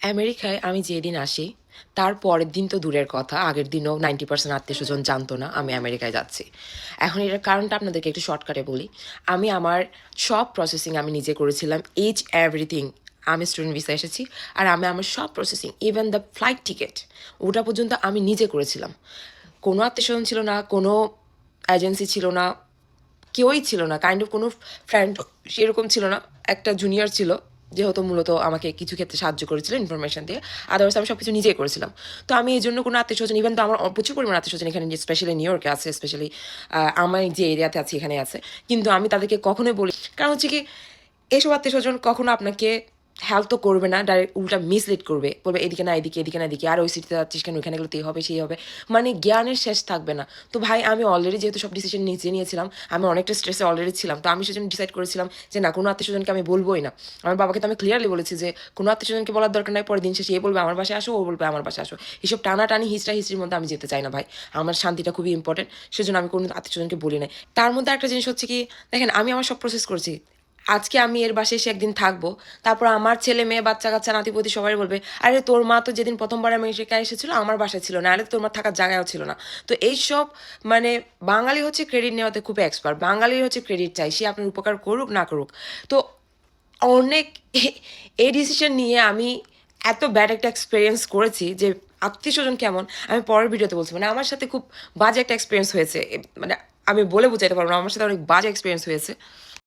আমেরিকায় আমি যেদিন আসি, তার পরের দিন তো দূরের কথা, আগের দিনও 90% আত্মীয়স্বজন জানতো না আমি আমেরিকায় যাচ্ছি। এখন এটার কারণটা আপনাদেরকে একটু শর্টকাটে বলি। আমি আমার সব প্রসেসিং আমি নিজে করেছিলাম, ইচ এভরিথিং। আমি স্টুডেন্ট ভিসা এসেছি, আর আমি আমার সব processing, even the flight ticket, ওটা পর্যন্ত আমি নিজে করেছিলাম। কোনো আত্মীয়স্বজন ছিল না, কোনো এজেন্সি ছিল না, কেউই ছিল না, কাইন্ড অফ কোনো ফ্রেন্ড সেরকম ছিল না। একটা জুনিয়র ছিল, যেহেতু মূলত আমাকে কিছু ক্ষেত্রে সাহায্য করেছিল ইনফরমেশন দিয়ে। আদারওয়াইজ আমি সব কিছু নিজেই করেছিলাম। তো আমি এই জন্য কোনো আত্মীয় স্বজন, ইভেন তো আমার প্রচুর পরিমাণ আত্মীয় স্বজন এখানে, স্পেশালি নিউ ইয়র্কে আছে, স্পেশালি আমার যে এরিয়াতে আছি এখানে আছে। কিন্তু আমি তাদেরকে কখনোই বলি, কারণ হচ্ছে কি, এসব আত্মীয় স্বজন কখনো আপনাকে হেল্প তো করবে না, ডাইরেক্ট উল্টা মিসলিড করবে, বলবে এদিকে না এদিকে, এদিকে না এদিকে, আর ওই সিটিতে যাচ্ছিস কেন, ওইখানে গেলে তো এই হবে সেই হবে, মানে জ্ঞানের শেষ থাকবে না। তো ভাই আমি অলরেডি যেহেতু সব ডিসিশন নিজে নিয়েছিলাম, আমি অনেকটা স্ট্রেসে অলরেডি ছিলাম, তো আমি সেজন্য ডিসাইড করেছিলাম যে না, কোনো আত্মীয় স্বজনকে আমি বলবোই না। আমার বাবাকে তো আমি ক্লিয়ারলি বলেছি যে কোনো আত্মীয় স্বজনকে বলার দরকার নাই, পরের দিন শেষে এ বলবে আমার বাসায় আসো, ও বলবে আমার বাসায় আসো, এসব টানাটানি হিস্ট্রির মধ্যে আমি যেতে চাই না ভাই। আমার শান্তিটা খুবই ইম্পর্টেন্ট, সেজন্য আমি কোনো আত্মীয় স্বজনকে বলি নাই। তার মধ্যে একটা জিনিস হচ্ছে কি, দেখেন আমি আমার সব প্রসেস করছি। আজকে আমি এর বাসায় এসে একদিন থাকবো, তারপর আমার ছেলে মেয়ে বাচ্চা কাচ্চা নাতিপতি সবাই বলবে, আরে তোর মা তো যেদিন প্রথমবার আমেরিকায় এসেছিল আমার বাসায় ছিল না, আরে তোর মা থাকার জায়গাও ছিল না। তো এইসব, মানে বাঙালি হচ্ছে ক্রেডিট নেওয়াতে খুব এক্সপার্ট, বাঙালির হচ্ছে ক্রেডিট চাই, সে আপনার উপকার করুক না করুক। তো অনেক এই ডিসিশন নিয়ে আমি এত ব্যাড একটা এক্সপিরিয়েন্স করেছি যে আত্মীয় স্বজন কেমন আমি পরের ভিডিওতে বলছি। মানে আমার সাথে খুব বাজে একটা এক্সপিরিয়েন্স হয়েছে, মানে আমি বলে বোঝাতে পারবো না, আমার সাথে অনেক বাজে এক্সপিরিয়েন্স হয়েছে।